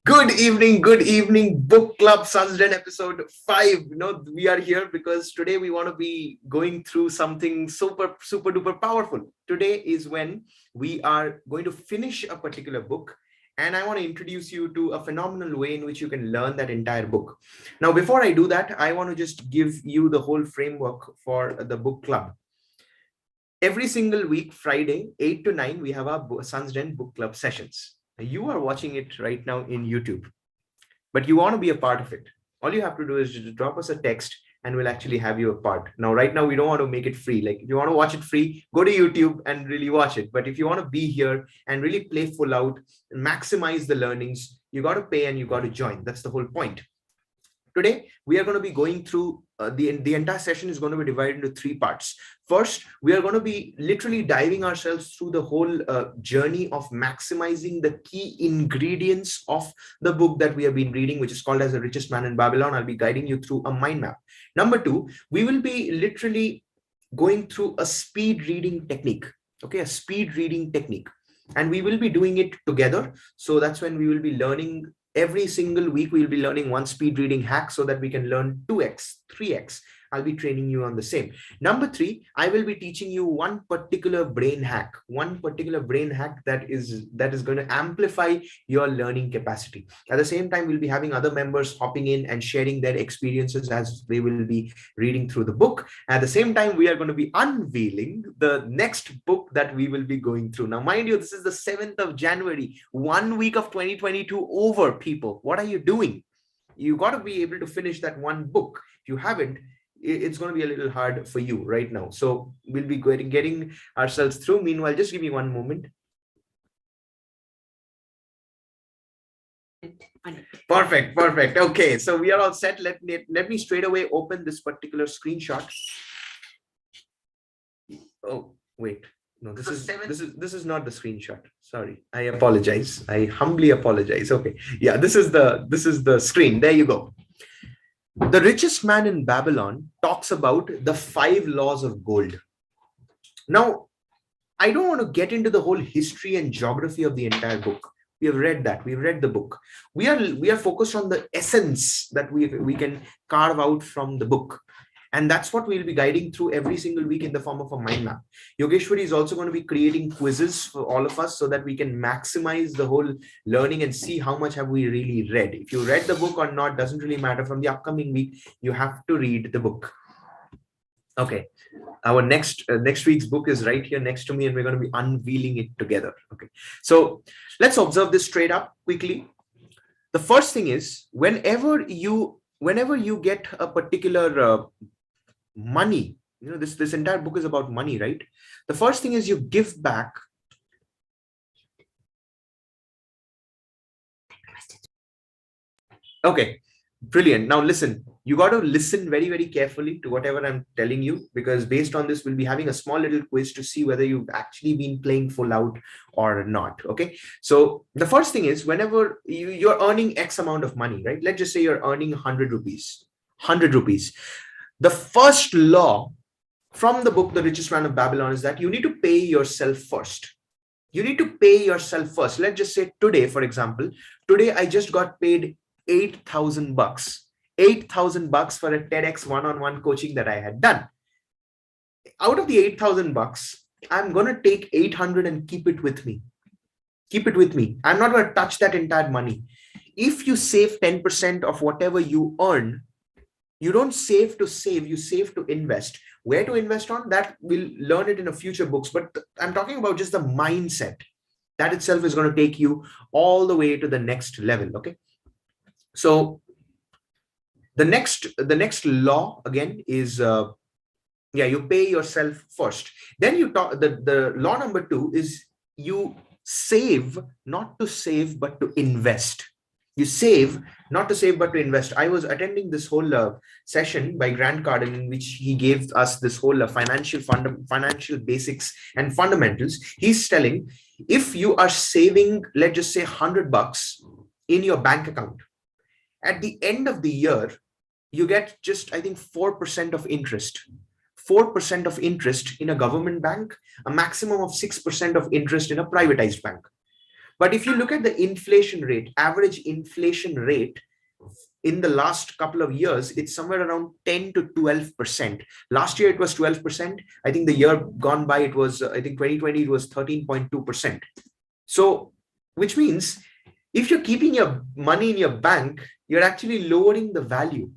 Good evening, book club Sunsden episode 5. We are here because today we want to be going through something super duper powerful. Today is when we are going to finish a particular book, and I want to introduce you to a phenomenal way in which you can learn that entire book. Now, before I do that, I want to just give you the whole framework for the book club. Every single week, Friday, 8 to 9, we have our Sunsden book club sessions. You are watching it right now in YouTube, but you want to be a part of it. All you have to do is just drop us a text and we'll actually have you a part. Now, right now, we don't want to make it free. Like, if you want to watch it free, go to YouTube and really watch it. But if you want to be here and really play full out and maximize the learnings, you got to pay and you got to join. That's the whole point. Today, we are going to be going through the entire session is going to be divided into 3 parts. First, we are going to be literally diving ourselves through the whole journey of maximizing the key ingredients of the book that we have been reading, which is called as The Richest Man in Babylon. I'll be guiding you through a mind map. Number 2, we will be literally going through a speed reading technique. Okay, a speed reading technique. And we will be doing it together. So that's when we will be learning. Every single week, we'll be learning one speed reading hack so that we can learn 2x, 3x. I'll be training you on the same. Number 3, I will be teaching you one particular brain hack that is going to amplify your learning capacity. At the same time, we'll be having other members hopping in and sharing their experiences as they will be reading through the book. At the same time, we are going to be unveiling the next book that we will be going through. Now, mind you, this is the 7th of January, 1 week of 2022 over, people. What are you doing? You got to be able to finish that one book. If you haven't, it's going to be a little hard for you right now. So we'll be getting ourselves through. Meanwhile, just give me one moment. Perfect. Okay, so we are all set. Let me straight away open this particular screenshot. Oh, wait. No, this is not the screenshot. Sorry, I apologize. I humbly apologize. Okay, yeah, this is the screen. There you go. The Richest Man in Babylon talks about the 5 laws of gold. Now, I don't want to get into the whole history and geography of the entire book. We have read that. We've read the book. We are focused on the essence that we can carve out from the book. And that's what we'll be guiding through every single week in the form of a mind map. Yogeshwari is also going to be creating quizzes for all of us so that we can maximize the whole learning and see how much have we really read. If you read the book or not, doesn't really matter. From the upcoming week, you have to read the book. Okay. Our next week's book is right here next to me, and we're going to be unveiling it together. Okay. So let's observe this straight up quickly. The first thing is, whenever you get a particular money, this entire book is about money, right? The first thing is you give back. Okay, brilliant. Now listen, you got to listen very, very carefully to whatever I'm telling you, because based on this, we'll be having a small little quiz to see whether you've actually been playing full out or not. Okay, so the first thing is, whenever you're earning X amount of money, right? Let's just say you're earning 100 rupees. The first law from the book, The Richest Man of Babylon, is that you need to pay yourself first. You need to pay yourself first. Let's just say today, for example, today I just got paid $8,000. $8,000 for a TEDx one-on-one coaching that I had done. Out of the $8,000, I'm going to take 800 and keep it with me. I'm not going to touch that entire money. If you save 10% of whatever you earn, you don't save to save, you save to invest. Where to invest on? That we'll learn it in a future books, but I'm talking about just the mindset. That itself is going to take you all the way to the next level, okay? So the next law again is, you pay yourself first. Then you talk, the law number 2 is you save, not to save, but to invest. You save, not to save, but to invest. I was attending this whole session by Grant Cardone, in which he gave us this whole financial basics and fundamentals. He's telling, if you are saving, let's just say $100 in your bank account, at the end of the year, you get just, I think, 4% of interest. 4% of interest in a government bank, a maximum of 6% of interest in a privatized bank. But if you look at the inflation rate, average inflation rate in the last couple of years, it's somewhere around 10 to 12%. Last year, it was 12%. I think the year gone by, it was, I think 2020, it was 13.2%. So, which means if you're keeping your money in your bank, you're actually lowering the value.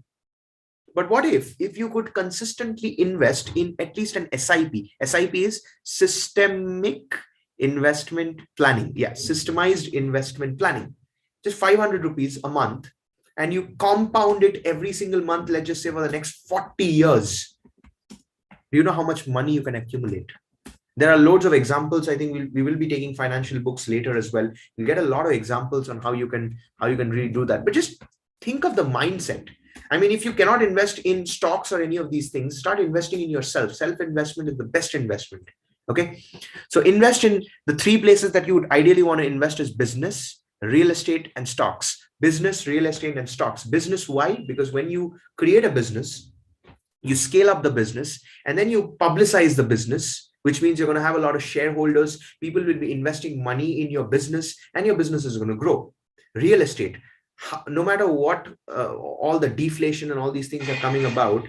But what if you could consistently invest in at least an SIP? SIP is systemic investment planning. Yeah, systemized investment planning. Just 500 rupees a month, and you compound it every single month, let's just say for the next 40 years. Do you know how much money you can accumulate? There are loads of examples. I think we will be taking financial books later as well. You'll get a lot of examples on how you can really do that. But just think of the mindset. I mean, if you cannot invest in stocks or any of these things, start investing in yourself. Self-investment is the best investment. Okay. So invest in the three places that you would ideally want to invest is business, real estate, and stocks. Business, real estate, and stocks. Business, why? Because when you create a business, you scale up the business and then you publicize the business, which means you're going to have a lot of shareholders. People will be investing money in your business and your business is going to grow. Real estate, no matter what, all the deflation and all these things are coming about,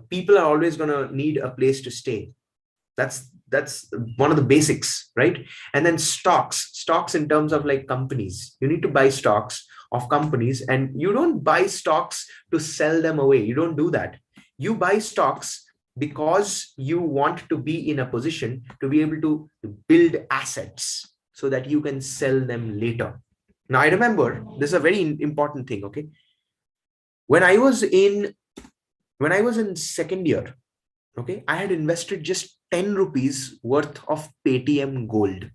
people are always going to need a place to stay. That's one of the basics, right? And then stocks in terms of like companies. You need to buy stocks of companies, and you don't buy stocks to sell them away. You don't do that. You buy stocks because you want to be in a position to be able to build assets so that you can sell them later. Now, I remember this is a very important thing. Okay. When I was in second year, okay, I had invested just 10 rupees worth of Paytm gold.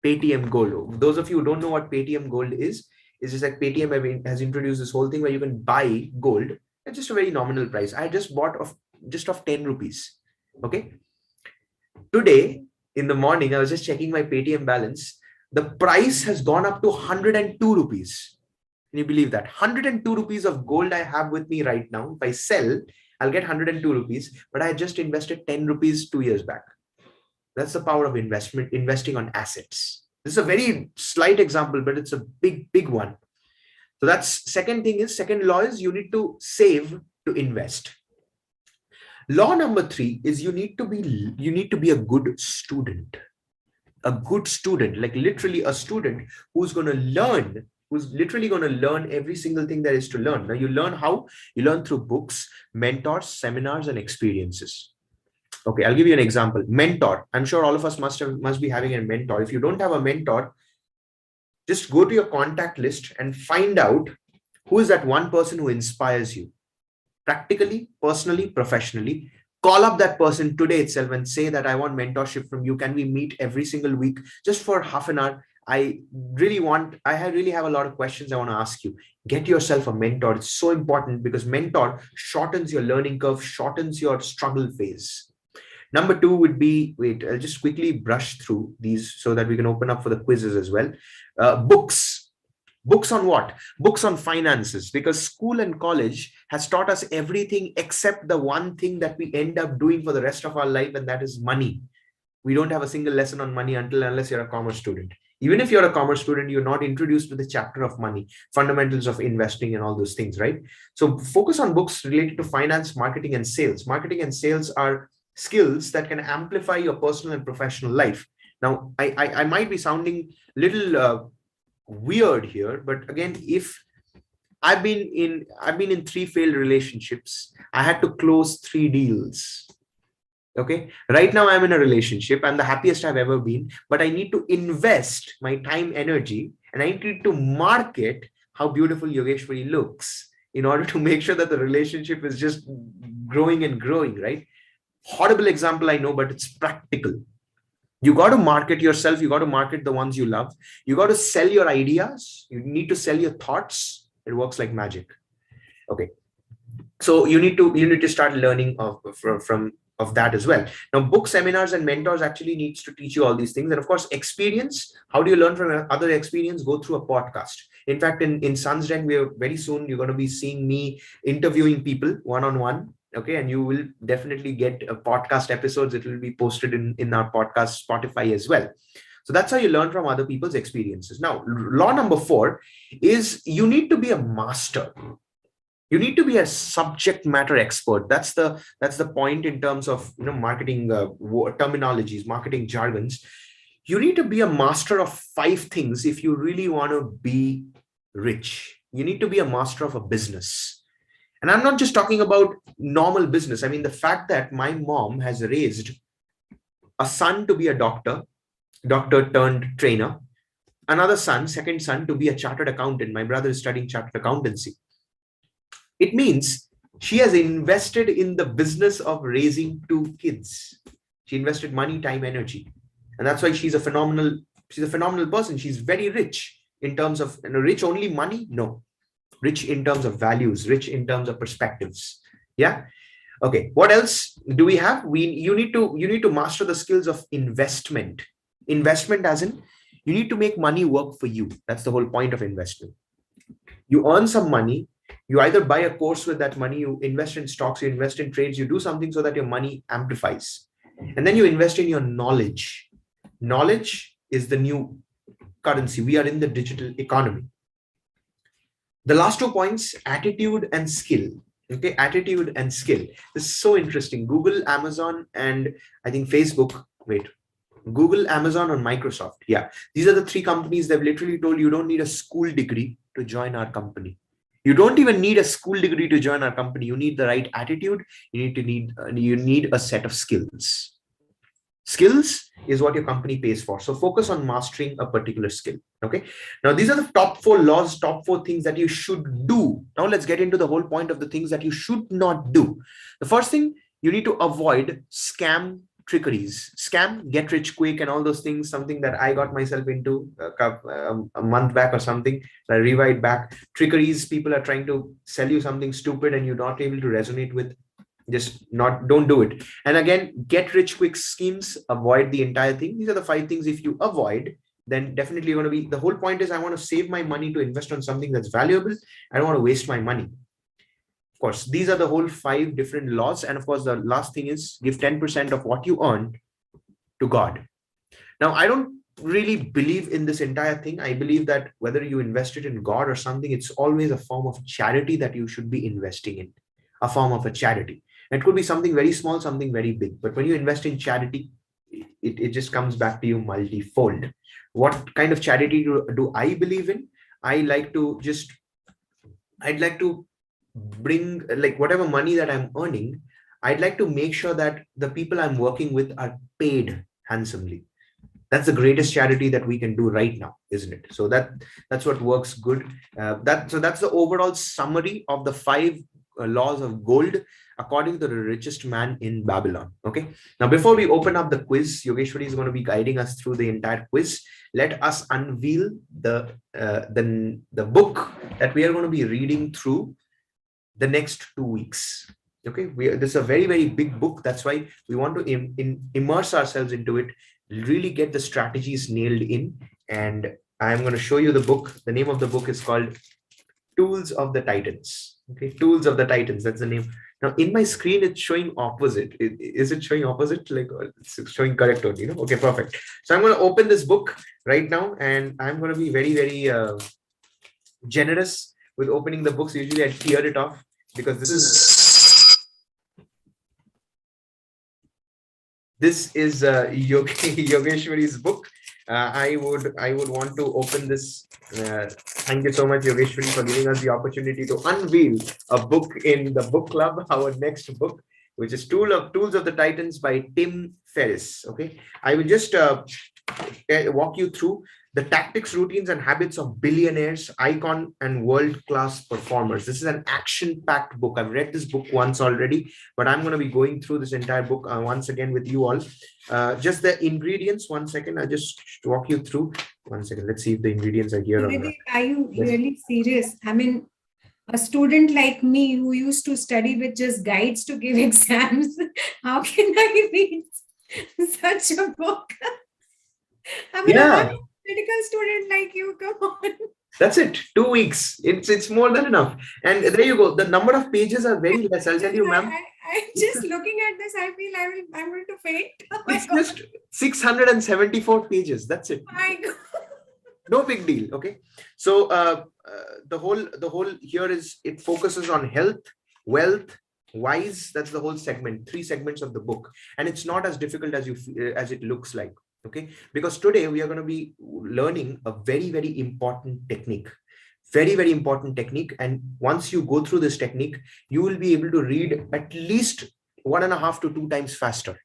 Paytm gold. Those of you who don't know what Paytm gold is just like Paytm has introduced this whole thing where you can buy gold at just a very nominal price. I just bought of 10 rupees. Okay. Today in the morning, I was just checking my Paytm balance. The price has gone up to 102 rupees. Can you believe that? 102 rupees of gold I have with me right now. If I sell, I'll get 102 rupees, but I just invested 10 rupees 2 years back. That's the power of investing on assets. This is a very slight example, but it's a big one. So that's second law is you need to save to invest. Law number 3 is you need to be a good student. A good student, like literally a student who's literally going to learn every single thing there is to learn. Now you learn how? You learn through books, mentors, seminars, and experiences. Okay, I'll give you an example. Mentor. I'm sure all of us must be having a mentor. If you don't have a mentor, just go to your contact list and find out who is that one person who inspires you. Practically, personally, professionally. Call up that person today itself and say that I want mentorship from you. Can we meet every single week just for half an hour? I really have a lot of questions I want to ask you. Get yourself a mentor. It's so important because mentor shortens your learning curve, shortens your struggle phase. Number 2 would be, I'll just quickly brush through these so that we can open up for the quizzes as well. Books. Books on what? Books on finances, because school and college has taught us everything except the one thing that we end up doing for the rest of our life, and that is money. We don't have a single lesson on money unless you're a commerce student. Even if you're a commerce student, you're not introduced to the chapter of money, fundamentals of investing and all those things, right? So focus on books related to finance, marketing, and sales. Marketing and sales are skills that can amplify your personal and professional life. Now, I might be sounding a little weird here, but again, if I've been in 3 failed relationships, I had to close 3 deals. Okay. Right now I'm in a relationship. I'm the happiest I've ever been, but I need to invest my time, energy, and I need to market how beautiful Yogeshwari looks in order to make sure that the relationship is just growing and growing, right? Horrible example, I know, but it's practical. You got to market yourself. You got to market the ones you love. You got to sell your ideas. You need to sell your thoughts. It works like magic. Okay. So you need to start learning of that as well. Now, books, seminars, and mentors actually needs to teach you all these things. And of course, experience. How do you learn from other experience? Go through a podcast. In fact, in Sun's Den, very soon, you're going to be seeing me interviewing people one-on-one. Okay. And you will definitely get podcast episodes. It will be posted in our podcast, Spotify as well. So that's how you learn from other people's experiences. Now, law number 4 is you need to be a master. You need to be a subject matter expert. That's the point in terms of marketing terminologies, marketing jargons. You need to be a master of 5 things if you really want to be rich. You need to be a master of a business. And I'm not just talking about normal business. I mean, the fact that my mom has raised a son to be a doctor turned trainer, another son, second son, to be a chartered accountant. My brother is studying chartered accountancy. It means she has invested in the business of raising 2 kids. She invested money, time, energy. And that's why she's a phenomenal person. She's very rich in terms of, rich only money? No. Rich in terms of values, rich in terms of perspectives. Yeah. Okay. What else do we have? You need to master the skills of investment. Investment as in you need to make money work for you. That's the whole point of investment. You earn some money. You either buy a course with that money, you invest in stocks, you invest in trades, you do something so that your money amplifies. And then you invest in your knowledge. Knowledge is the new currency. We are in the digital economy. The last 2 points, attitude and skill. Okay, attitude and skill. This is so interesting. Google, Amazon, and I think Facebook. Google, Amazon, and Microsoft. Yeah, these are the 3 companies that have literally told you don't need a school degree to join our company. You don't even need a school degree to join our company. You need the right attitude. You need a set of skills. Skills is what your company pays for. So focus on mastering a particular skill. Okay. Now, these are the top 4 laws, top 4 things that you should do. Now, let's get into the whole point of the things that you should not do. The first thing, you need to avoid scam trickeries. Scam, get rich quick, and all those things, something that I got myself into a month back or something. I rewind back. Trickeries, people are trying to sell you something stupid and you're not able to resonate with. Don't do it. And again, get rich quick schemes, avoid the entire thing. These are the 5 things. If you avoid, then definitely you're going to be, the whole point is I want to save my money to invest on something that's valuable. I don't want to waste my money. Of course, these are the whole 5 different laws. And of course, the last thing is give 10% of what you earn to God. Now, I don't really believe in this entire thing. I believe that whether you invest it in God or something, it's always a form of charity that you should be investing in, a form of a charity. It could be something very small, something very big. But when you invest in charity, it just comes back to you multifold. What kind of charity do I believe in? I'd like to bring, like, whatever money that I'm earning, I'd like to make sure that the people I'm working with are paid handsomely. That's the greatest charity that we can do right now, isn't it? So that's what works good. That's the overall summary of the 5 laws of gold according to the richest man in Babylon. Okay. Now, before we open up the quiz, Yogeshwari is going to be guiding us through the entire quiz. Let us unveil the book that we are going to be reading through the next 2 weeks. Okay. This is a very, very big book. That's why we want to immerse ourselves into it, really get the strategies nailed in. And I'm going to show you the book. The name of the book is called Tools of the Titans. Okay, Tools of the Titans. That's the name. Now, in my screen, it's showing opposite. Is it showing opposite? Like, it's showing correct only, Okay, perfect. So I'm going to open this book right now, and I'm going to be very, very generous with opening the books. Usually I tear it off because this is Yogeshwari's book. I would want to open this. Thank you so much, Yogeshwari, for giving us the opportunity to unveil a book in the book club, our next book, which is Tools of the Titans by Tim Ferriss. Okay, I will just walk you through the tactics, routines, and habits of billionaires, icon, and world-class performers. This is an action-packed book. I've read this book once already, but I'm going to be going through this entire book once again with you all. Just the ingredients. 1 second. I'll just walk you through. 1 second. Let's see if the ingredients are here. Are you really serious? I mean, a student like me who used to study with just guides to give exams, how can I read such a book? I mean, I'm a medical student like you. Come on. That's it. 2 weeks. It's more than enough. And there you go. The number of pages are very less. I'll tell you, ma'am. I'm just looking at this. I feel I'm going to faint. Oh my It's God. just 674 pages. That's it. My God. No big deal. Okay. So the whole here is, it focuses on health, wealth, wise. That's the whole segment, 3 segments of the book, and it's not as difficult as as it looks like. Okay, because today we are going to be learning a very, very important technique, very, very important technique. And once you go through this technique, you will be able to read at least 1.5 to 2 times faster.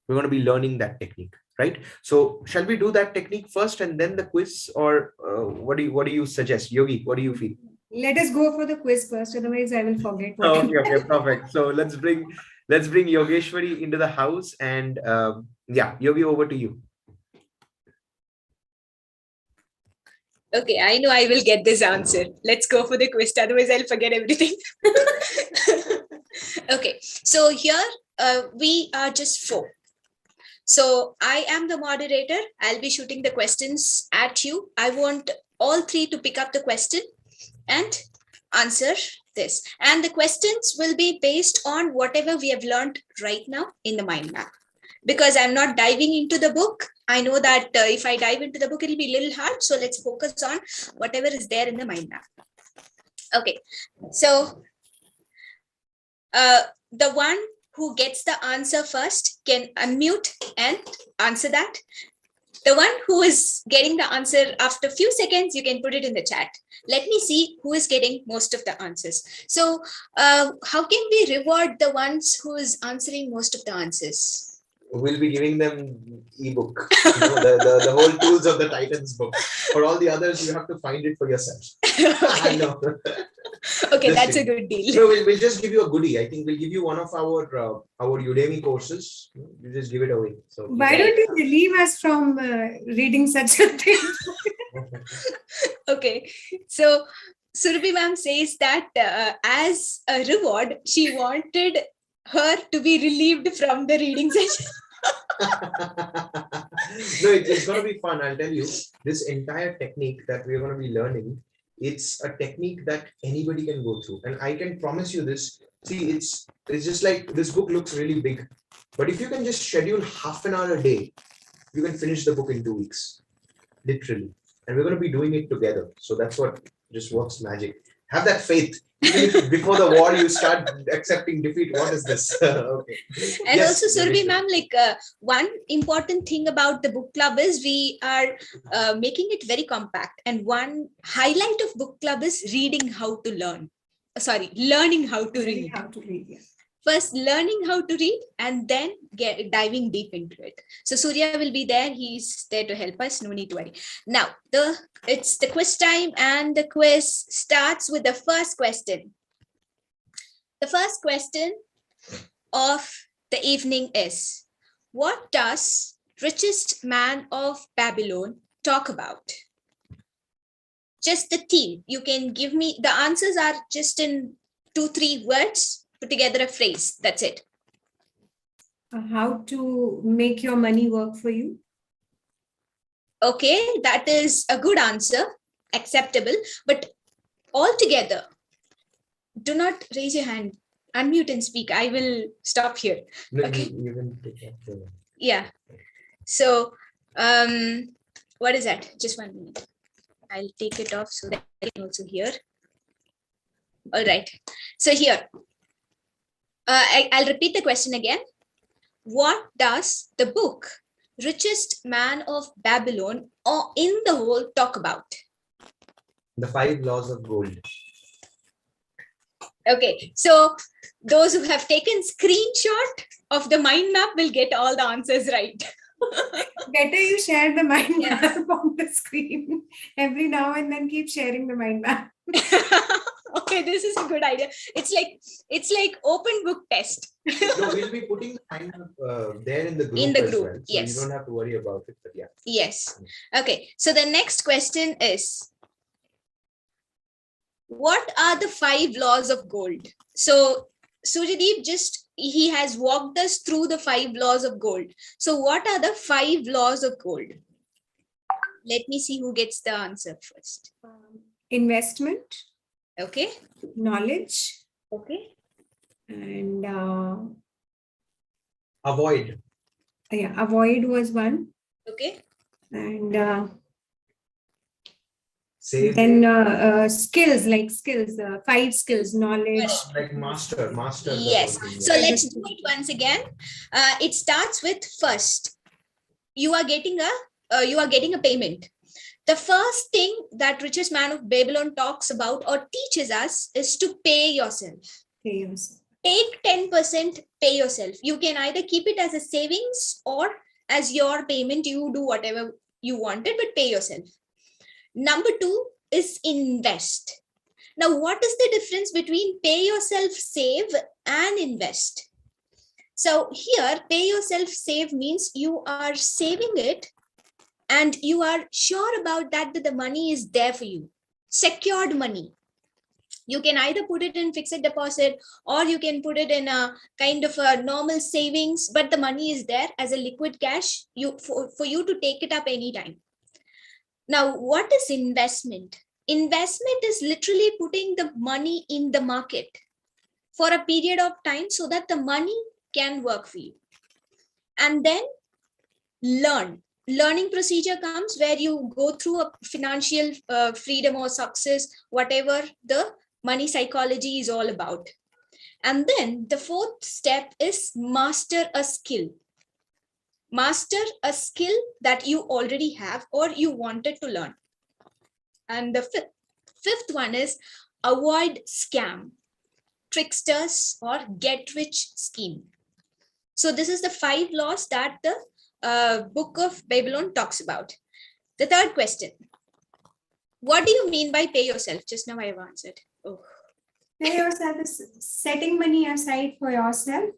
We're going to be learning that technique, right? So shall we do that technique first and then the quiz, or what do you suggest, Yogi? What do you feel? Let us go for the quiz first, otherwise I will forget. Okay, perfect. So let's bring Yogeshwari into the house, and yeah, Yogi, over to you. Okay, I know I will get this answer. Let's go for the quiz, otherwise I'll forget everything. Okay, so here we are just 4. So I am the moderator. I'll be shooting the questions at you. I want all 3 to pick up the question and answer this. And the questions will be based on whatever we have learned right now in the mind map. Because I'm not diving into the book. I know that if I dive into the book, it'll be a little hard. So let's focus on whatever is there in the mind map. Okay, so the one who gets the answer first can unmute and answer that. The one who is getting the answer after a few seconds, you can put it in the chat. Let me see who is getting most of the answers. So how can we reward the ones who is answering most of the answers? We'll be giving them ebook, the whole tools of the Titans book. For all the others, you have to find it for yourself. Okay. I know. Okay, that's a good deal. So we'll just give you a goodie. I think we'll give you one of our Udemy courses. You just give it away. So why don't you relieve us from reading such a thing? Okay, so Surabhi ma'am says that as a reward, she wanted her to be relieved from the reading session. No, it's going to be fun. I'll tell you, this entire technique that we're going to be learning, it's a technique that anybody can go through. And I can promise you this. See, it's just like, this book looks really big, but if you can just schedule half an hour a day, you can finish the book in 2 weeks, literally. And we're going to be doing it together. So that's what just works magic. Have that faith. Even if before the war you start accepting defeat, what is this? Okay. And Yes, also, Surabhi ma'am, like one important thing about the book club is we are making it very compact. And one highlight of book club is reading how to learn. Learning how to read. Yeah. First, learning how to read, and then diving deep into it. So Surya will be there. He's there to help us. No need to worry. Now, it's the quiz time, and the quiz starts with the first question. The first question of the evening is, what does richest man of Babylon talk about? Just the theme. You can give me, the answers are just in 2-3 words. Put together a phrase. That's it. How to make your money work for you? Okay, that is a good answer. Acceptable. But altogether, do not raise your hand. Unmute and speak. I will stop here. No, Okay. you can take that. Yeah. So, what is that? Just 1 minute. I'll take it off so that I can also hear. All right. So here, I'll repeat the question again. What does the book Richest Man of Babylon or in the whole talk about? The 5 laws of gold. Okay, so those who have taken screenshot of the mind map will get all the answers right. Better you share the mind map on the screen every now and then. Keep sharing the mind map. Okay, this is a good idea. It's like open book test. No, we'll be putting the mind map there in the group. In the as group, well, so yes. you don't have to worry about it. But yeah. Yes. Okay. So the next question is, what are the 5 laws of gold? So Suryadeep he has walked us through the 5 laws of gold. So what are the 5 laws of gold? Let me see who gets the answer first. investment, Okay. knowledge, Okay. and Avoid. yeah, avoid was one. Okay. And Save. then skills, like skills, 5 skills, knowledge. Like master. The whole Yes. thing. So Yeah. let's do it once again. It starts with first. You are getting a payment. The first thing that richest man of Babylon talks about or teaches us is to pay yourself. Pay yourself. Take 10%, pay yourself. You can either keep it as a savings or as your payment. You do whatever you wanted, but pay yourself. Number 2 is invest. Now, what is the difference between pay yourself, save, and invest? So here, pay yourself, save means you are saving it and you are sure about that the money is there for you. Secured money. You can either put it in fixed deposit or you can put it in a kind of a normal savings, but the money is there as a liquid cash for you to take it up anytime. Now, what is investment? Investment is literally putting the money in the market for a period of time so that the money can work for you. And then learning procedure comes where you go through a financial freedom or success, whatever the money psychology is all about. And then the 4th step is master a skill. Master a skill that you already have or you wanted to learn. And the fifth one is avoid scam, tricksters, or get rich scheme. So this is the 5 laws that the book of Babylon talks about. The 3rd question. What do you mean by pay yourself? Just now I have answered. Oh. Pay yourself is setting money aside for yourself.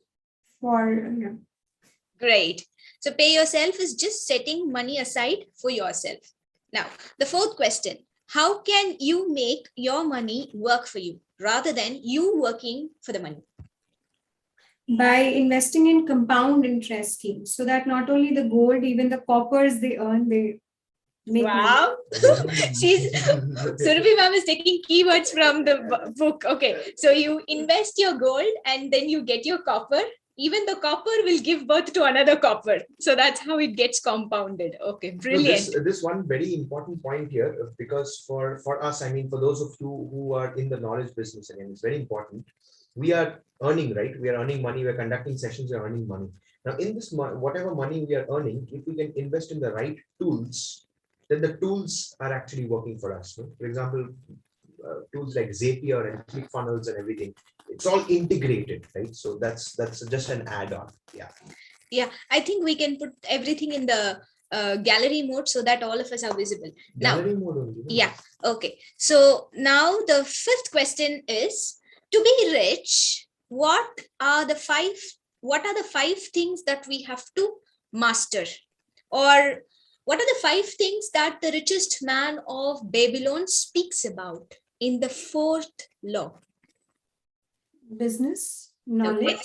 Great. So pay yourself is just setting money aside for yourself. Now, the 4th question. How can you make your money work for you rather than you working for the money? By investing in compound interest schemes, so that not only the gold, even the coppers they earn, they make wow. Surabhi ma'am is taking keywords from the book. Okay. So you invest your gold and then you get your copper. Even the copper will give birth to another copper. So that's how it gets compounded. Okay, brilliant. So this one very important point here, because for us, I mean, for those of you who are in the knowledge business, again, it's very important. We are earning, right? We are earning money. We're conducting sessions. We're earning money. Now, in this, whatever money we are earning, if we can invest in the right tools, then the tools are actually working for us. No? For example, tools like Zapier and ClickFunnels and everything. It's all integrated, right? So that's just an add-on. Yeah. I think we can put everything in the gallery mode so that all of us are visible. Gallery mode only. Yeah. Okay. So now the 5th question is, to be rich, what are the 5 things that we have to master? Or what are the 5 things that the richest man of Babylon speaks about in the 4th law? Business, knowledge.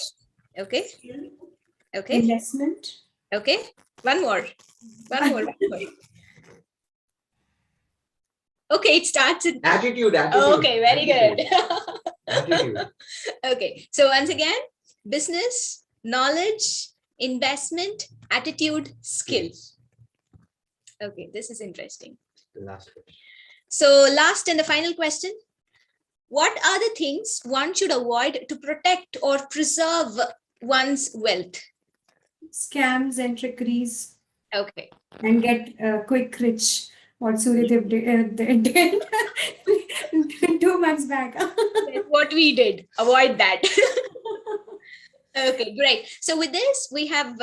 Okay. Okay. Investment. Okay. One more. Okay, it starts with attitude. Okay, very good. Attitude. Okay, so once again, business, knowledge, investment, attitude, skills. Okay, this is interesting. The last question. So last and the final question. What are the things one should avoid to protect or preserve one's wealth? Scams and trickeries. Okay. And get quick rich. What Suryadeep did 2 months back. That's what we did. Avoid that. Okay, great. So with this, we have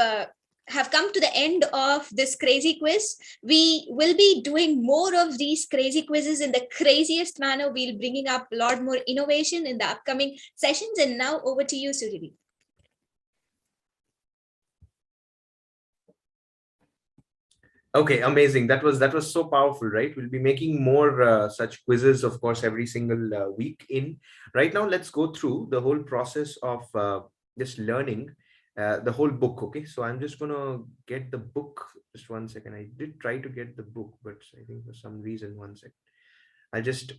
come to the end of this crazy quiz. We will be doing more of these crazy quizzes in the craziest manner. We'll bringing up a lot more innovation in the upcoming sessions. And now over to you, Suryadeep. Okay, amazing. That was so powerful, right? We'll be making more such quizzes, of course, every single week in. Right now, let's go through the whole process of just learning the whole book. Okay, so I'm just gonna get the book. Just 1 second. I did try to get the book, but I think for some reason, 1 second. I'll just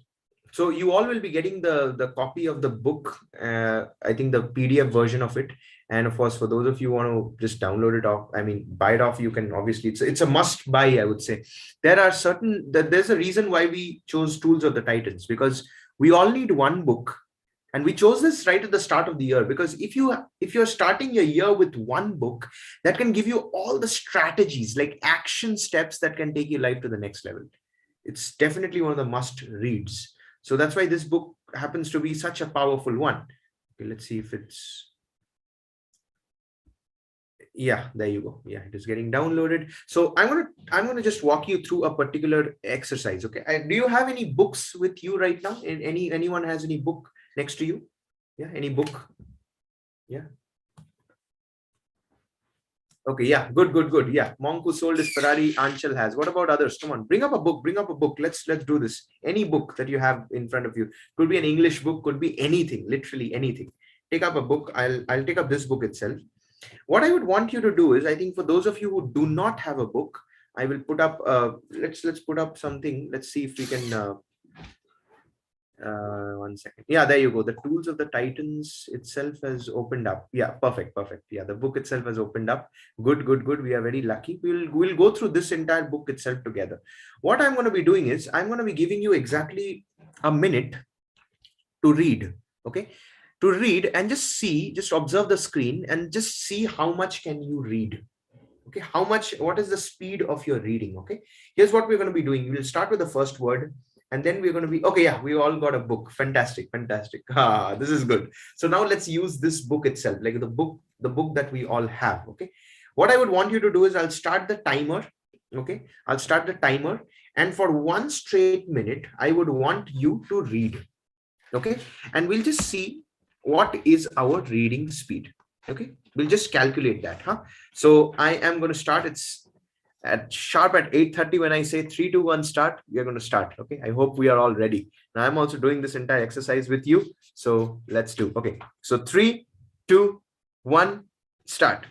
So you all will be getting the copy of the book, I think the PDF version of it. And of course, for those of you who want to just download it off, I mean, buy it off, you can obviously, it's a must buy, I would say. There are certain, there's a reason why we chose Tools of the Titans, because we all need one book. And we chose this right at the start of the year, because if you're starting your year with one book, that can give you all the strategies, like action steps that can take your life to the next level. It's definitely one of the must reads. So that's why this book happens to be such a powerful one. Okay, let's see if it's, yeah, there you go. Yeah, it is getting downloaded. So I'm gonna just walk you through a particular exercise. Okay, do you have any books with you right now? Anyone has any book next to you? Yeah, any book? Yeah. Okay, yeah, good. Yeah, Monk who sold his Ferrari, Anchal has. What about others? Come on, bring up a book. Let's do this. Any book that you have in front of you. Could be an English book, could be anything, literally anything. Take up a book. I'll take up this book itself. What I would want you to do is, I think for those of you who do not have a book, I will put up let's put up something. Let's see if we can 1 second. Yeah, there you go. The Tools of the Titans itself has opened up. Yeah, perfect. Yeah, the book itself has opened up. Good. We are very lucky. We'll go through this entire book itself together. What I'm going to be doing is, I'm going to be giving you exactly a minute to read. Okay, to read and just observe the screen and just see how much can you read. Okay, what is the speed of your reading? Okay, here's what we're going to be doing. We'll start with the first word, and then we're going to be, okay, yeah, we all got a book. Fantastic. This is good. So now let's use this book itself, like the book that we all have. Okay, what I would want you to do is, I'll start the timer. Okay, I'll start the timer, and for 1 straight minute, I would want you to read. Okay, and we'll just see what is our reading speed. Okay, we'll just calculate that. So I am going to start. It's at sharp at 8:30. When I say 3, 2, 1 start, we are going to start. Okay, I hope we are all ready. Now I'm also doing this entire exercise with you, so let's do. Okay, so 3, 2, 1 start.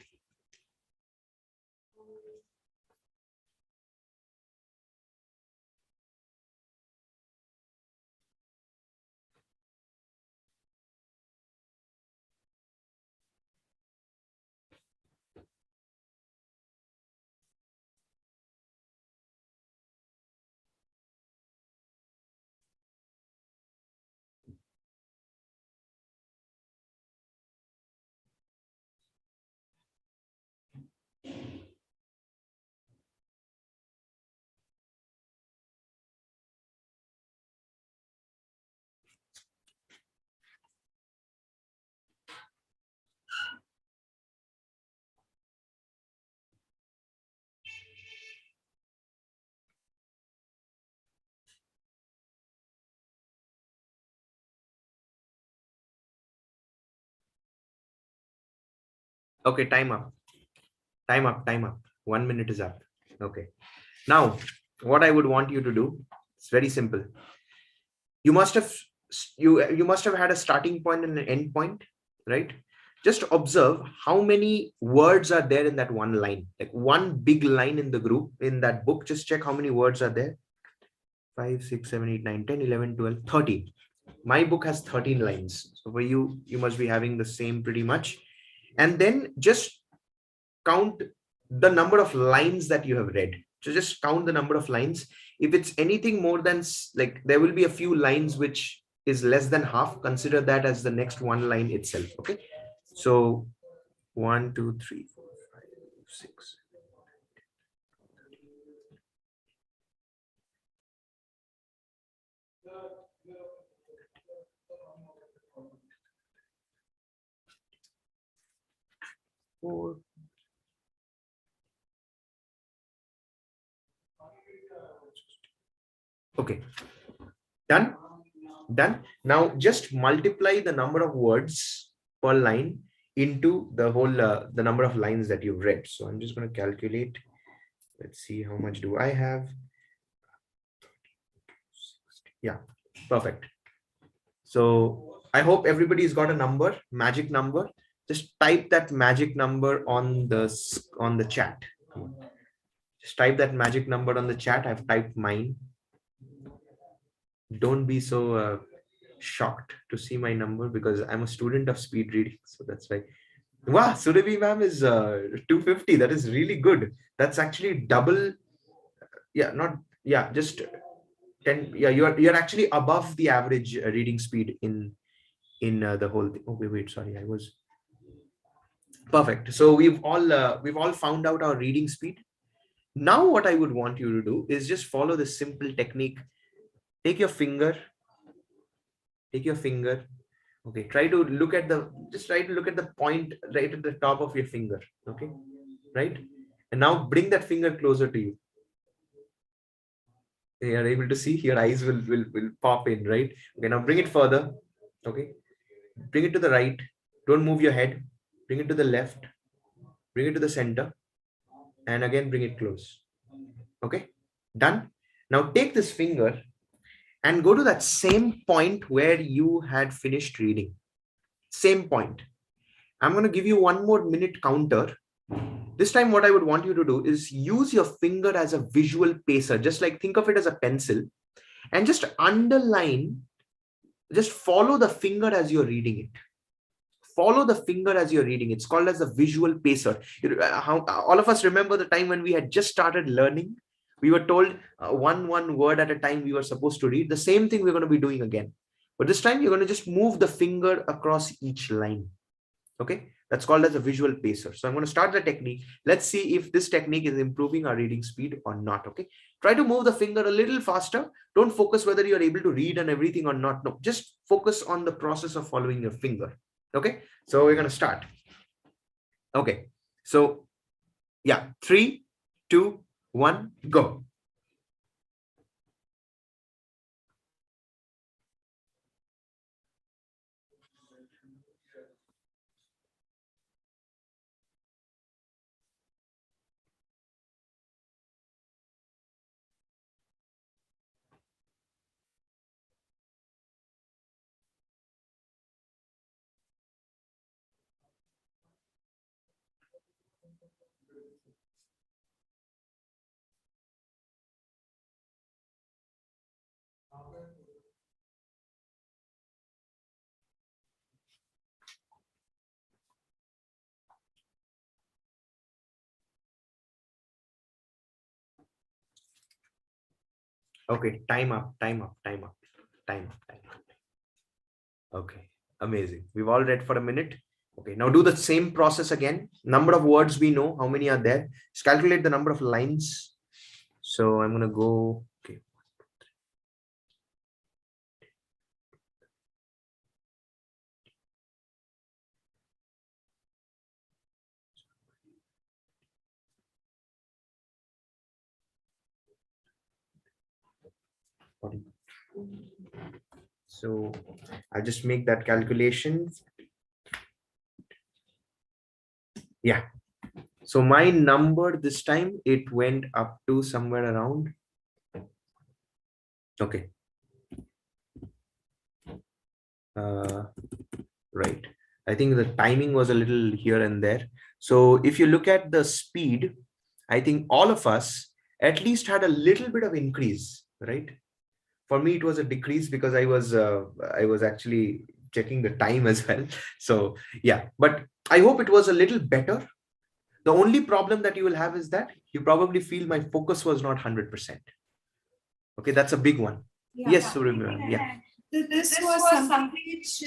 Okay, time up. 1 minute is up. Okay, now what I would want you to do, it's very simple. You must have had a starting point and an end point, right? Just observe how many words are there in that one line, like one big line in the group in that book. Just check how many words are there. 5, 6, 7, 8, 9, 10, 11, 12, 13. My book has 13 lines. So for you must be having the same pretty much. And then just count the number of lines that you have read. So just count the number of lines. If it's anything more than, like, there will be a few lines which is less than half, consider that as the next one line itself. Okay, so 1, 2, 3, 4, 5, 6. Four. Okay, done. Now just multiply the number of words per line into the whole the number of lines that you've read. So I'm just going to calculate. Let's see, how much do I have? Yeah, perfect. So I hope everybody's got a number, magic number. Just type that magic number on the chat. Come on. Just type that magic number on the chat. I've typed mine. don't be so shocked to see my number, because I'm a student of speed reading. So that's why. Wow, Suryadeep ma'am is 250. That is really good. That's actually double. Yeah, not, yeah, just 10. Yeah, you're actually above the average reading speed in the whole thing. Oh, wait, sorry, I was perfect. So we've all found out our reading speed. Now what I would want you to do is just follow this simple technique. Take your finger, take your finger. Okay, try to look at the point right at the top of your finger. Okay, right? And now bring that finger closer to you. You are able to see, your eyes will pop in, right? Okay, now bring it further. Okay, bring it to the right. Don't move your head. Bring it to the left. Bring it to the center. And again, bring it close. Okay, done. Now take this finger and go to that same point where you had finished reading. Same point. I'm going to give you 1 more minute counter. This time, what I would want you to do is use your finger as a visual pacer. Just like think of it as a pencil, and just underline, just follow the finger as you're reading it. Follow the finger as you're reading. It's called as a visual pacer. How all of us remember the time when we had just started learning. We were told one word at a time we were supposed to read. The same thing we're going to be doing again. But this time you're going to just move the finger across each line. Okay, that's called as a visual pacer. So I'm going to start the technique. Let's see if this technique is improving our reading speed or not. Okay, try to move the finger a little faster. Don't focus whether you're able to read and everything or not. No, just focus on the process of following your finger. Okay, so we're going to start. Okay, so yeah, 3, 2, 1, go. Okay, time up, time up, time up, time up, time up. Okay, amazing. We've all read for a minute. Okay, now do the same process again. Number of words we know, how many are there? Just calculate the number of lines. So I'm going to go, okay. So I'll just make that calculation. Yeah. So my number this time, it went up to somewhere around. Okay. Right. I think the timing was a little here and there. So if you look at the speed, I think all of us at least had a little bit of increase, right? For me, it was a decrease because I was actually checking the time as well. So yeah, but I hope it was a little better. The only problem that you will have is that you probably feel my focus was not 100%. Okay, that's a big one. Yeah. Yes, Suryadeep. Yeah. This was something which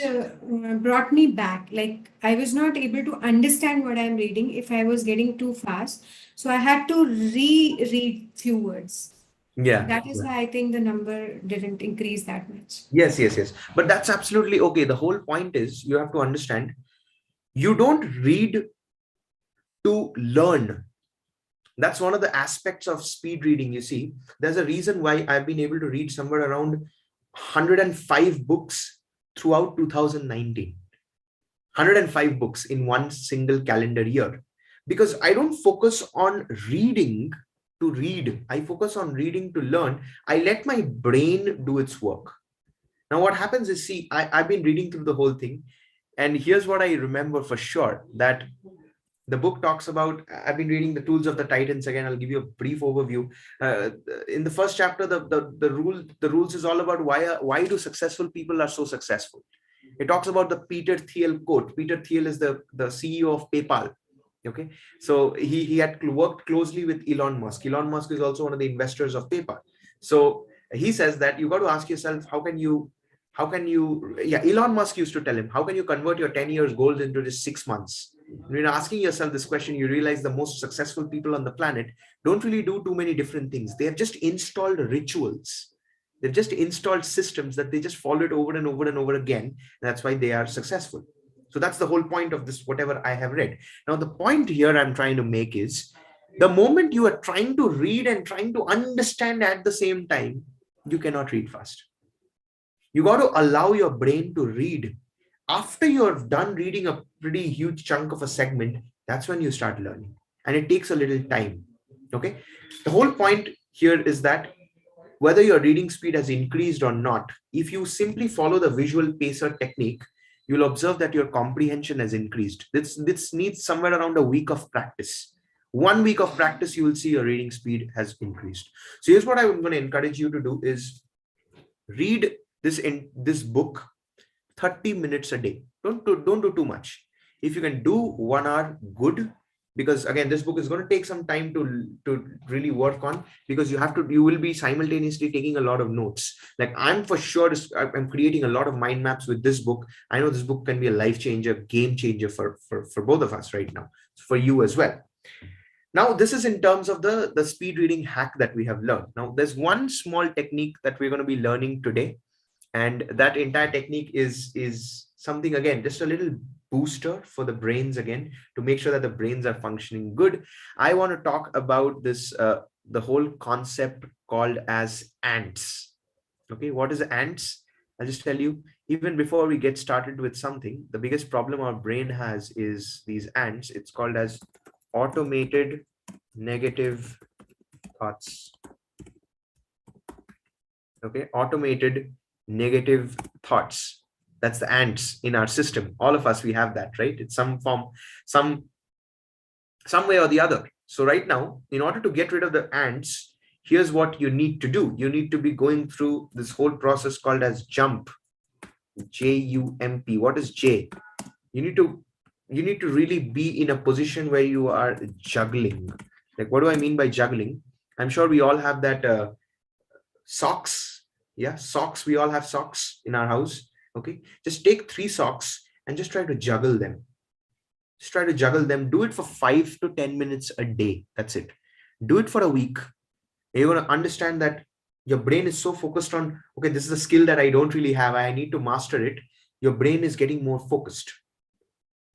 brought me back. Like I was not able to understand what I'm reading if I was getting too fast. So I had to reread few words. Yeah. That is why I think the number didn't increase that much. Yes, yes, yes. But that's absolutely okay. The whole point is you have to understand, you don't read to learn. That's one of the aspects of speed reading. You see, there's a reason why I've been able to read somewhere around 105 books throughout 2019. 105 books in one single calendar year. Because I don't focus on reading to read. I focus on reading to learn. I let my brain do its work. Now, what happens is, see, I've been reading through the whole thing. And here's what I remember for sure, that The book talks about, I've been reading The Tools of the Titans again. I'll give you a brief overview. In the first chapter, the rules is all about why do successful people are so successful. It talks about the Peter Thiel quote. Peter Thiel is the CEO of PayPal. Okay, so he had worked closely with Elon Musk. Elon Musk is also one of the investors of PayPal. So he says that you got to ask yourself, how can you, yeah, Elon Musk used to tell him, how can you convert your 10 years goals into just 6 months? When you're asking yourself this question, you realize the most successful people on the planet don't really do too many different things. They have just installed rituals. They've just installed systems that they just follow it over and over and over again. That's why they are successful. So that's the whole point of this, whatever I have read. Now, the point here I'm trying to make is, the moment you are trying to read and trying to understand at the same time, you cannot read fast. You got to allow your brain to read. After you're done reading a pretty huge chunk of a segment, that's when you start learning. And it takes a little time. Okay. The whole point here is that whether your reading speed has increased or not, if you simply follow the visual pacer technique, you'll observe that your comprehension has increased. This needs somewhere around a week of practice. 1 week of practice, you will see your reading speed has increased. So here's what I'm going to encourage you to do is read this book 30 minutes a day. Don't do too much. If you can do 1 hour, good. Because again, this book is going to take some time to really work on, because you will be simultaneously taking a lot of notes. Like I'm for sure, I'm creating a lot of mind maps with this book. I know this book can be a life changer, game changer for both of us right now, for you as well. Now, this is in terms of the speed reading hack that we have learned. Now, there's one small technique that we're going to be learning today. And that entire technique is something, again, just a little booster for the brains, again, to make sure that the brains are functioning good. I want to talk about this, the whole concept called as ants. Okay, what is ants? I'll just tell you, even before we get started with something, the biggest problem our brain has is these ants. It's called as automated negative thoughts. Okay, automated negative thoughts. That's the ants in our system. All of us, we have that, right? It's some form, some way or the other. So right now, in order to get rid of the ants, here's what you need to do. You need to be going through this whole process called as jump. JUMP. What is J? You need to really be in a position where you are juggling. Like, what do I mean by juggling? I'm sure we all have that socks. Yeah, socks. We all have socks in our house. Okay, just take 3 socks and just try to juggle them. Just try to juggle them. Do it for 5 to 10 minutes a day. That's it. Do it for a week. You're going to understand that your brain is so focused on, okay, this is a skill that I don't really have. I need to master it. Your brain is getting more focused.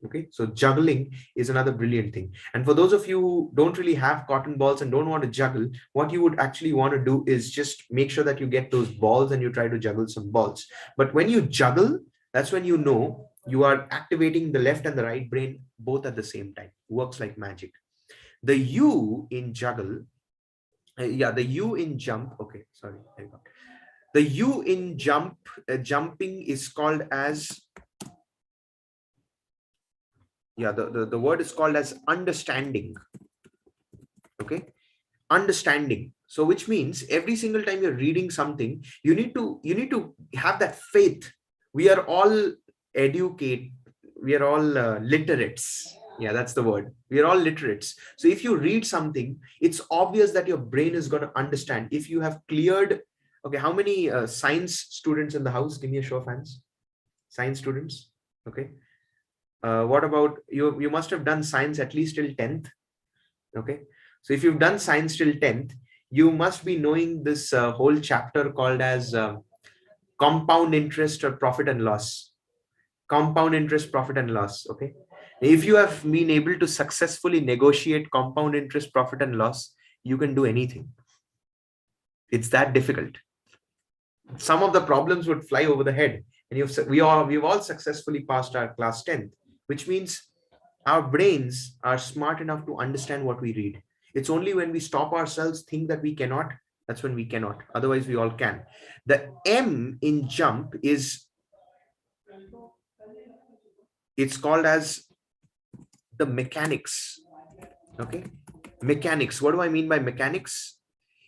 Okay, so juggling is another brilliant thing. And for those of you who don't really have cotton balls and don't want to juggle, what you would actually want to do is just make sure that you get those balls and you try to juggle some balls. But when you juggle, that's when you know you are activating the left and the right brain both at the same time. Works like magic. The U in juggle, the U in jump. Okay, sorry. The U in jumping is called as, the word is called as understanding. Okay, understanding. So which means every single time you're reading something, you need to have that faith. We are all educate. We are all literates. Yeah, that's the word. We are all literates. So if you read something, it's obvious that your brain is going to understand. If you have cleared, okay, how many science students in the house? Give me a show of hands. Science students. Okay. What about you? You must have done science at least till 10th. Okay. So if you've done science till 10th, you must be knowing this whole chapter called as compound interest or profit and loss. Compound interest, profit and loss. Okay. If you have been able to successfully negotiate compound interest, profit and loss, you can do anything. It's that difficult. Some of the problems would fly over the head. And we've all successfully passed our class 10th, which means our brains are smart enough to understand what we read. It's only when we stop ourselves, think that we cannot, that's when we cannot. Otherwise, we all can. The M in jump is, it's called as the mechanics. Okay, mechanics. What do I mean by mechanics?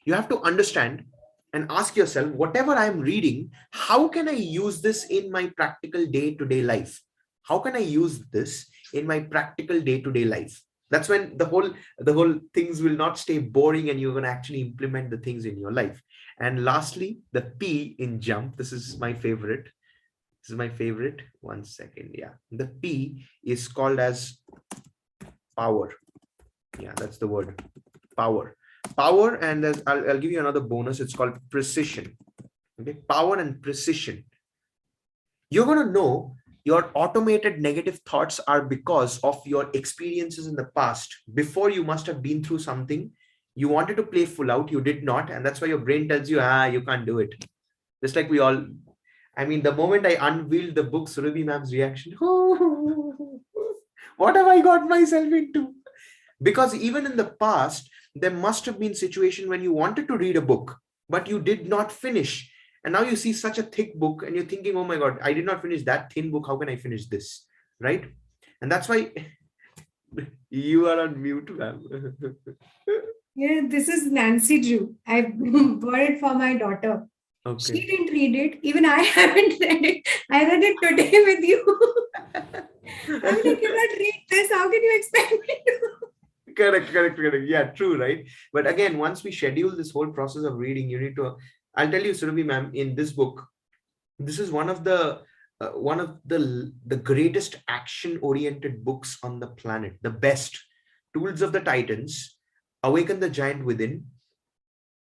You have to understand and ask yourself, whatever I'm reading, how can I use this in my practical day-to-day life? How can I use this in my practical day-to-day life? That's when the whole things will not stay boring and you're going to actually implement the things in your life. And lastly, the P in jump. This is my favorite. This is my favorite. One second. Yeah. The P is called as power. Yeah, that's the word. Power. Power, and I'll give you another bonus. It's called precision. Okay, power and precision. You're going to know your automated negative thoughts are because of your experiences in the past. Before, you must have been through something. You wanted to play full out, you did not, and that's why your brain tells you, you can't do it. Just like we all, I mean, the moment I unveiled the book, Suryadeep ma'am's reaction, what have I got myself into? Because even in the past, there must have been situation when you wanted to read a book, but you did not finish. And now you see such a thick book and you're thinking, oh my God, I did not finish that thin book. How can I finish this? Right? And that's why you are on mute, ma'am. Yeah, this is Nancy Drew. I bought it for my daughter. Okay. She didn't read it. Even I haven't read it. I read it today with you. I mean, I cannot read this. How can you expect me to? Correct. Yeah, true, right? But again, once we schedule this whole process of reading, you need to, I'll tell you, Surabhi ma'am, in this book, this is one of the greatest action-oriented books on the planet. The best. Tools of the Titans, Awaken the Giant Within,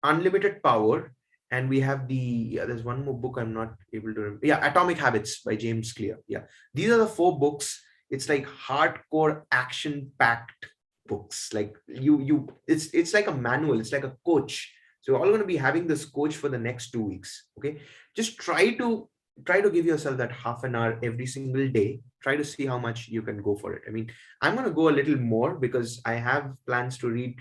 Unlimited Power, and we have there's one more book I'm not able to remember. Yeah, Atomic Habits by James Clear. Yeah, these are the 4 books. It's like hardcore action-packed books. Like it's like a manual. It's like a coach. So we're all going to be having this coach for the next 2 weeks. Okay, just try to give yourself that half an hour every single day. Try to see how much you can go for it. I mean, I'm going to go a little more because I have plans to read.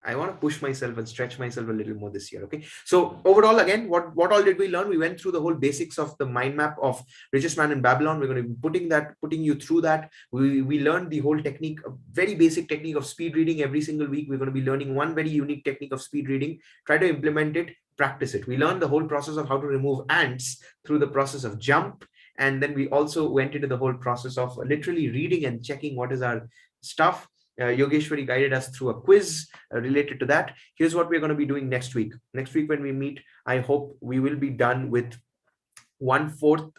I want to push myself and stretch myself a little more this year. Okay. So overall, again, what all did we learn? We went through the whole basics of the mind map of Richest Man in Babylon. We're going to be putting you through that. We learned the whole technique, a very basic technique of speed reading. Every single week, we're going to be learning one very unique technique of speed reading. Try to implement it, practice it. We learned the whole process of how to remove ants through the process of jump. And then we also went into the whole process of literally reading and checking what is our stuff. Yogeshwari guided us through a quiz related to that. Here's what we're going to be doing next week. Next week when we meet, I hope we will be done with 1/4,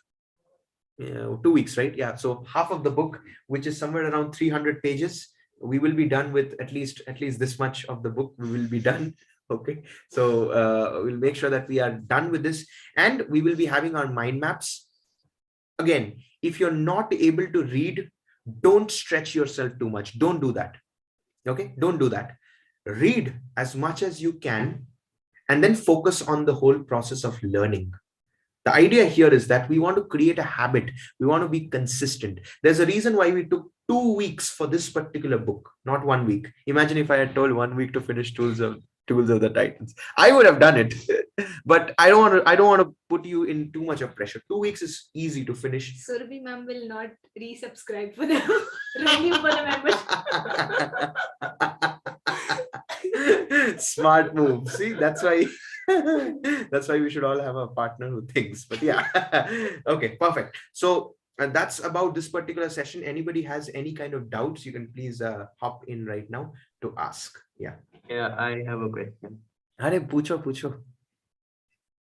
2 weeks, right? Yeah. So half of the book, which is somewhere around 300 pages, we will be done with at least this much of the book. We will be done. Okay. So we'll make sure that we are done with this, and we will be having our mind maps. Again, if you're not able to read, don't stretch yourself too much. Don't do that. Okay, don't do that. Read as much as you can and then focus on the whole process of learning. The idea here is that we want to create a habit. We want to be consistent. There's a reason why we took 2 weeks for this particular book, not 1 week. Imagine if I had told 1 week to finish Tools of the Titans. I would have done it, but I don't want to put you in too much of pressure. 2 weeks is easy to finish. Surabhi ma'am will not resubscribe for the renew for the membership. Smart move. See, that's why we should all have a partner who thinks. But yeah, okay, perfect. So that's about this particular session. Anybody has any kind of doubts, you can please hop in right now to ask. Yeah, I have a question. Arey, pucho.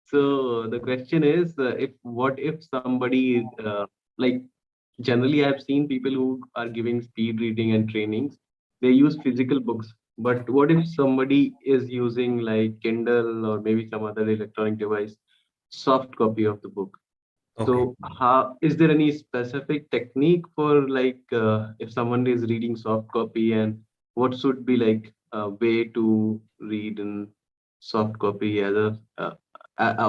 So the question is, what if somebody like generally I've seen people who are giving speed reading and trainings, they use physical books. But what if somebody is using like Kindle or maybe some other electronic device, soft copy of the book? Okay. So how is there any specific technique for like if someone is reading soft copy, and what should be like a way to read in soft copy as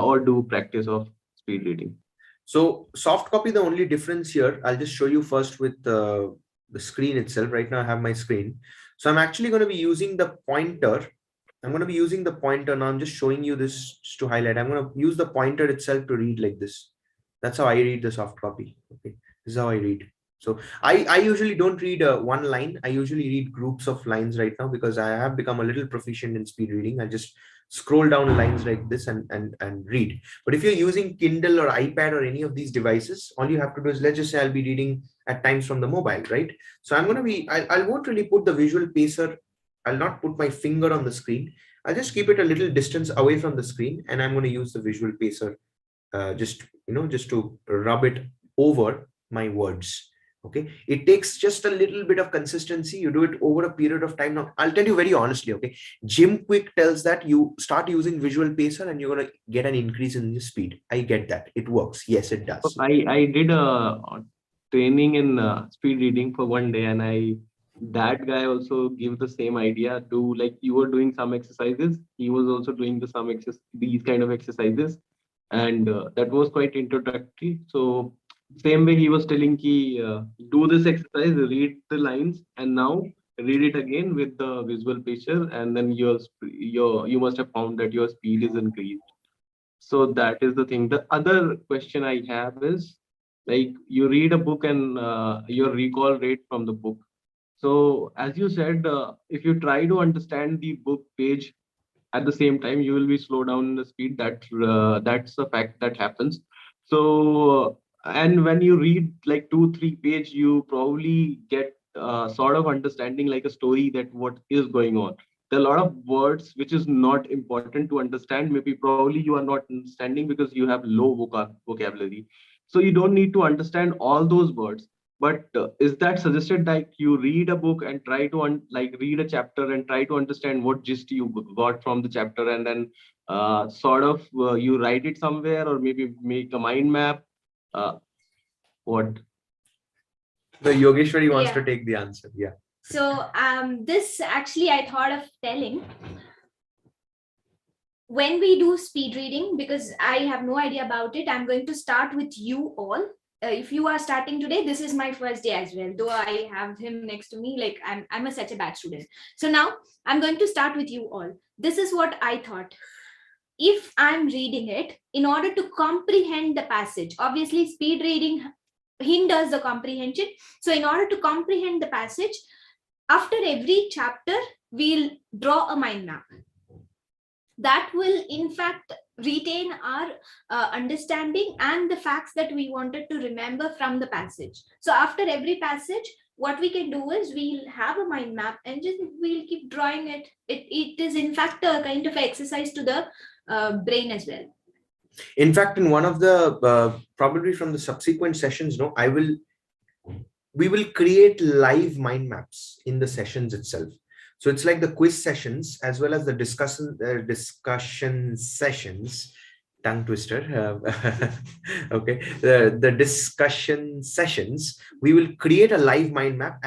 or do practice of speed reading? So soft copy, the only difference here, I'll just show you first with the screen itself. Right now I have my screen. So I'm actually going to be using the pointer. Now I'm just showing you this to highlight. I'm going to use the pointer itself to read like this. That's how I read the soft copy. Okay, this is how I read. So I usually don't read one line. I usually read groups of lines right now because I have become a little proficient in speed reading. I just scroll down lines like this and read. But if you're using Kindle or iPad or any of these devices, all you have to do is, let's just say I'll be reading at times from the mobile, right? So I'm going to be, I won't really put the visual pacer. I'll not put my finger on the screen. I'll just keep it a little distance away from the screen, and I'm going to use the visual pacer, just to rub it over my words. Okay, it takes just a little bit of consistency. You do it over a period of time. Now I'll tell you very honestly, okay, Jim Quick tells that you start using visual pacer and you're going to get an increase in the speed. I get that, it works. Yes, it So does. I did a training in speed reading for one day, and that guy also gave the same idea to, like, you were doing some exercises, he was also doing these kind of exercises, and that was quite introductory. So same way he was telling ki, do this exercise, read the lines, and now read it again with the visual picture, and then you must have found that your speed is increased. So that is the thing. The other question I have is, like, you read a book and your recall rate from the book. So as you said, if you try to understand the book page at the same time, you will be slow down in the speed. That's a fact that happens. So and when you read like 2 3 page, you probably get sort of understanding like a story that what is going on. There are a lot of words which is not important to understand. Maybe probably you are not understanding because you have low vocabulary. So you don't need to understand all those words. But is that suggested that you read a book and try to like read a chapter and try to understand what gist you got from the chapter, and then sort of you write it somewhere, or maybe make a mind map? Uh, what? The Yogeshwari wants Yeah. to take the answer. Yeah. So this actually I thought of telling when we do speed reading, because I have no idea about it. I'm going to start with you all. If you are starting today, this is my first day as well, though I have him next to me, like I'm such a bad student. So now I'm going to start with you all. This is what I thought. If I'm reading it, in order to comprehend the passage, obviously speed reading hinders the comprehension. So in order to comprehend the passage, after every chapter, we'll draw a mind map. That will in fact retain our understanding and the facts that we wanted to remember from the passage. So after every passage, what we can do is we'll have a mind map and just we'll keep drawing it. It is in fact a kind of exercise to the brain as well. In fact, in one of the probably from the subsequent sessions, no, we will create live mind maps in the sessions itself. So it's like the quiz sessions as well as the discussion sessions. Tongue twister. Okay, the discussion sessions. We will create a live mind map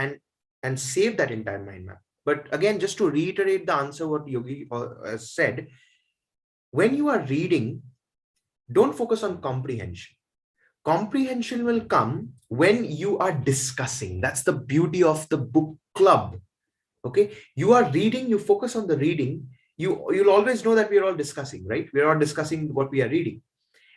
and save that entire mind map. But again, just to reiterate the answer what Yogi said, when you are reading, don't focus on comprehension. Comprehension will come when you are discussing. That's the beauty of the book club. Okay, you are reading, you focus on the reading, you'll always know that we are all discussing, right? We're all discussing what we are reading.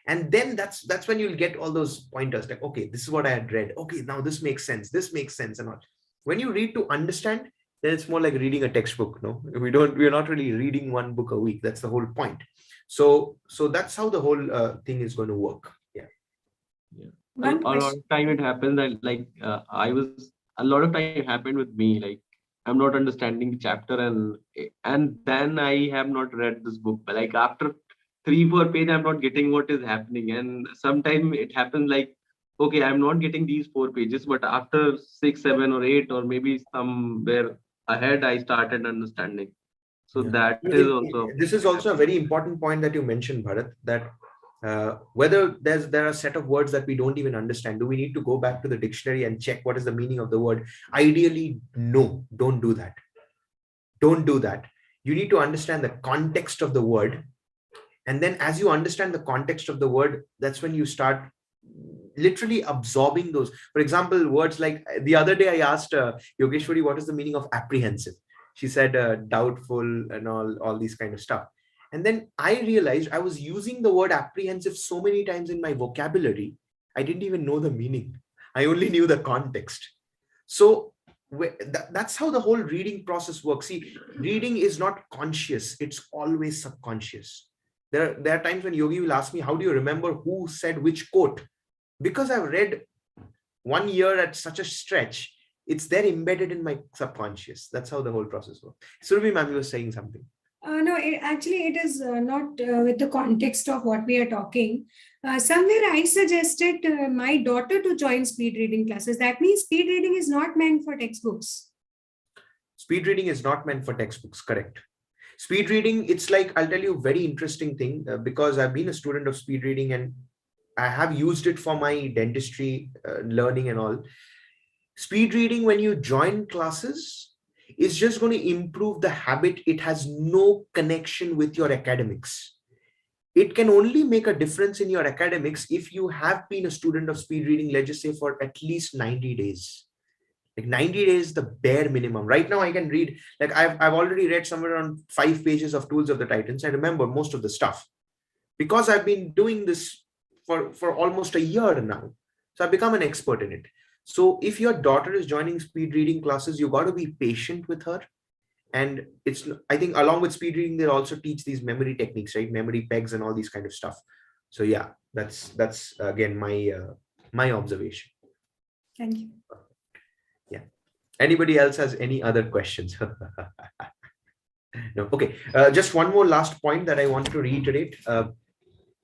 And then that's when you'll get all those pointers like, okay, this is what I had read. Okay, now this makes sense and all. When you read to understand, then it's more like reading a textbook. No, we're not really reading one book a week. That's the whole point. So that's how the whole thing is going to work. Yeah. A lot of time it happens that, like, a lot of time it happened with me, like, I'm not understanding the chapter, and then I have not read this book. But like after 3 4 pages, I'm not getting what is happening. And sometimes it happens like, okay, I'm not getting these 4 pages, but after 6 7 or 8, or maybe somewhere ahead, I started understanding. So Yeah. that is also This is also a very important point that you mentioned, Bharat, that whether there are a set of words that we don't even understand, do we need to go back to the dictionary and check what is the meaning of the word? Ideally, no, don't do that. Don't do that. You need to understand the context of the word. And then as you understand the context of the word, that's when you start literally absorbing those. For example, words like the other day I asked Yogeshwari, what is the meaning of apprehensive? She said doubtful and all these kind of stuff. And then I realized I was using the word apprehensive so many times in my vocabulary, I didn't even know the meaning. I only knew the context. So that's how the whole reading process works. See, reading is not conscious, it's always subconscious. There are times when Yogi will ask me, how do you remember who said which quote? Because I've read 1 year at such a stretch, it's there embedded in my subconscious. That's how the whole process works. Surabhi ma'am, you were saying something. No, it is not with the context of what we are talking. Somewhere I suggested my daughter to join speed reading classes. That means speed reading is not meant for textbooks. Speed reading is not meant for textbooks, correct. Speed reading, it's like, I'll tell you a very interesting thing, because I've been a student of speed reading and I have used it for my dentistry learning and all. Speed reading, when you join classes, is just going to improve the habit. It has no connection with your academics. It can only make a difference in your academics if you have been a student of speed reading, let's just say for at least 90 days. Like 90 days, the bare minimum. Right now I can read, like I've already read somewhere around 5 pages of Tools of the Titans. I remember most of the stuff because I've been doing this for almost a year now. So I've become an expert in it. So if your daughter is joining speed reading classes, you got to be patient with her. And it's, I think along with speed reading, they also teach these memory techniques, right? Memory pegs and all these kind of stuff. So yeah, that's again my observation. Thank you. Yeah. Anybody else has any other questions? No. Okay. Just one more last point that I want to reiterate.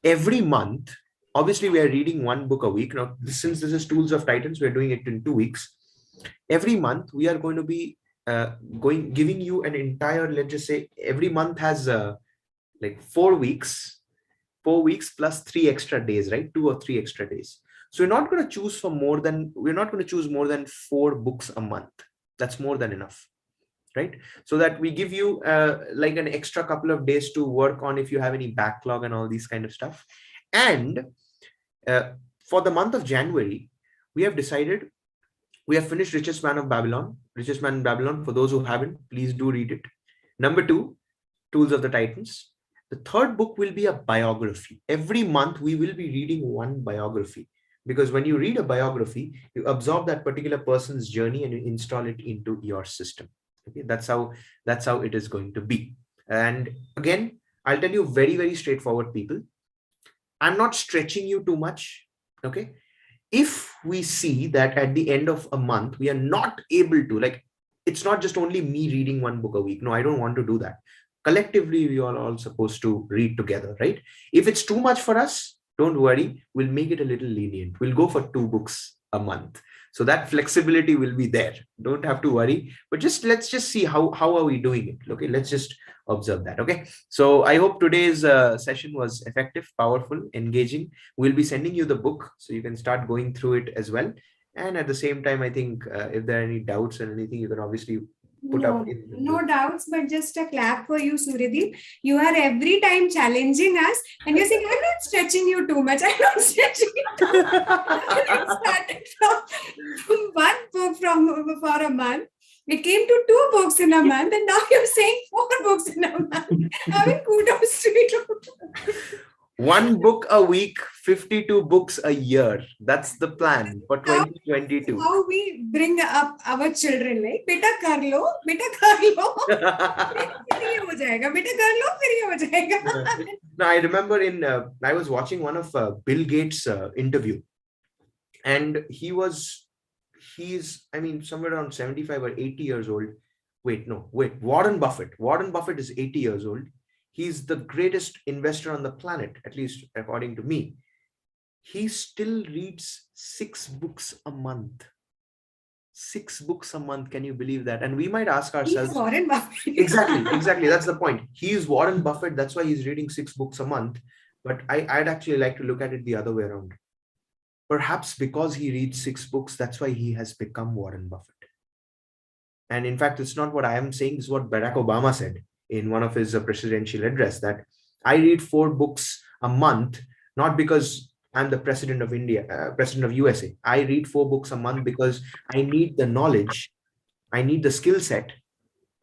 Every month, obviously, we are reading one book a week. Now, since this is Tools of Titans, we're doing it in 2 weeks. Every month, we are going to be giving you an entire, let's just say, every month has like 4 weeks, 4 weeks plus 3 extra days, right? 2 or 3 extra days. So we're not going to choose more than 4 books a month. That's more than enough, right? So that we give you like an extra couple of days to work on if you have any backlog and all these kind of stuff. And for the month of January, we have decided, we have finished Richest Man in Babylon. For those who haven't, please do read it. Number 2, Tools of the Titans. The third book will be a biography. Every month we will be reading one biography, because when you read a biography, you absorb that particular person's journey and you install it into your system. Okay, that's how it is going to be. And again, I'll tell you very, very straightforward, people. I'm not stretching you too much. Okay. If we see that at the end of a month, we are not able to, like, it's not just only me reading one book a week. No, I don't want to do that. Collectively, we are all supposed to read together, right? If it's too much for us, don't worry. We'll make it a little lenient. We'll go for 2 books a month. So that flexibility will be there. Don't have to worry, but let's just see how are we doing it. Okay, let's just observe that. Okay, so I hope today's session was effective, powerful, engaging. We'll be sending you the book so you can start going through it as well. And at the same time, I think if there are any doubts and anything, you can obviously put up in no doubts, but just a clap for you, Suryadeep. You are every time challenging us, and you're saying, I'm not stretching you too much. I'm not stretching you too much. I started from one book for a month. It came to 2 books in a month, and now you're saying 4 books in a month. I mean, kudos to you. 1 book a week, 52 books a year. That's the plan for 2022. How we bring up our children, like, beta kar lo, fir ye ho jayega, beta kar lo, fir ye ho jayega. Now, I remember I was watching one of Bill Gates' interview, and he's, I mean, somewhere around 75 or 80 years old. Wait, Warren Buffett. Warren Buffett is 80 years old. He's the greatest investor on the planet, at least according to me. He still reads 6 books a month. 6 books a month. Can you believe that? And we might ask ourselves. He's Warren Buffett. Exactly. That's the point. He's Warren Buffett. That's why he's reading 6 books a month. But I'd actually like to look at it the other way around. Perhaps because he reads 6 books, that's why he has become Warren Buffett. And in fact, it's not what I am saying. It's what Barack Obama said in one of his presidential address, that I read 4 books a month, not because I'm the president of India, president of USA. I read 4 books a month because I need the knowledge, I need the skill set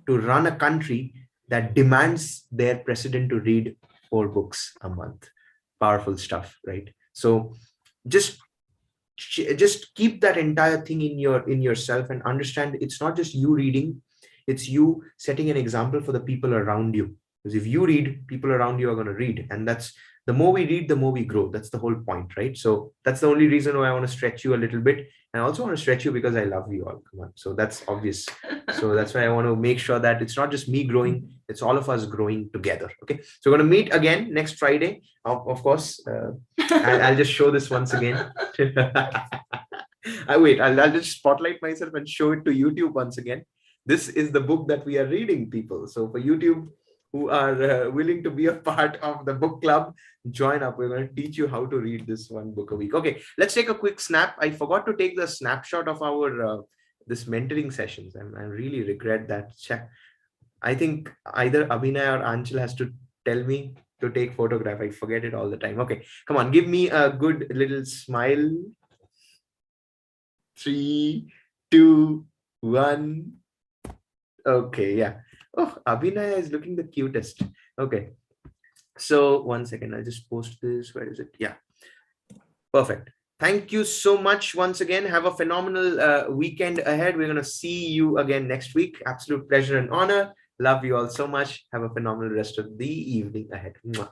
to run a country that demands their president to read 4 books a month. Powerful stuff, right? So just just keep that entire thing in yourself, and understand it's not just you reading, it's you setting an example for the people around you. Because if you read, people around you are going to read, and that's, the more we read, the more we grow. That's the whole point, right? So that's the only reason why I want to stretch you a little bit. And I also want to stretch you because I love you all. Come on. So that's obvious. So that's why I want to make sure that it's not just me growing, it's all of us growing together. Okay. So we're going to meet again next Friday. Of course, I'll just show this once again. I'll just spotlight myself and show it to YouTube once again. This is the book that we are reading, people. So for YouTube, who are willing to be a part of the book club, join up. We're going to teach you how to read this one book a week. Okay, let's take a quick snap. I forgot to take the snapshot of our this mentoring sessions, and I really regret that. I think either Abhinay or Anchal has to tell me to take photograph. I forget it all the time. Okay, come on, give me a good little smile. 3, 2, 1. Okay, yeah. Oh, Abhinaya is looking the cutest. Okay. So 1 second, I'll just post this. Where is it? Yeah. Perfect. Thank you so much once again. Have a phenomenal weekend ahead. We're going to see you again next week. Absolute pleasure and honor. Love you all so much. Have a phenomenal rest of the evening ahead. Mwah.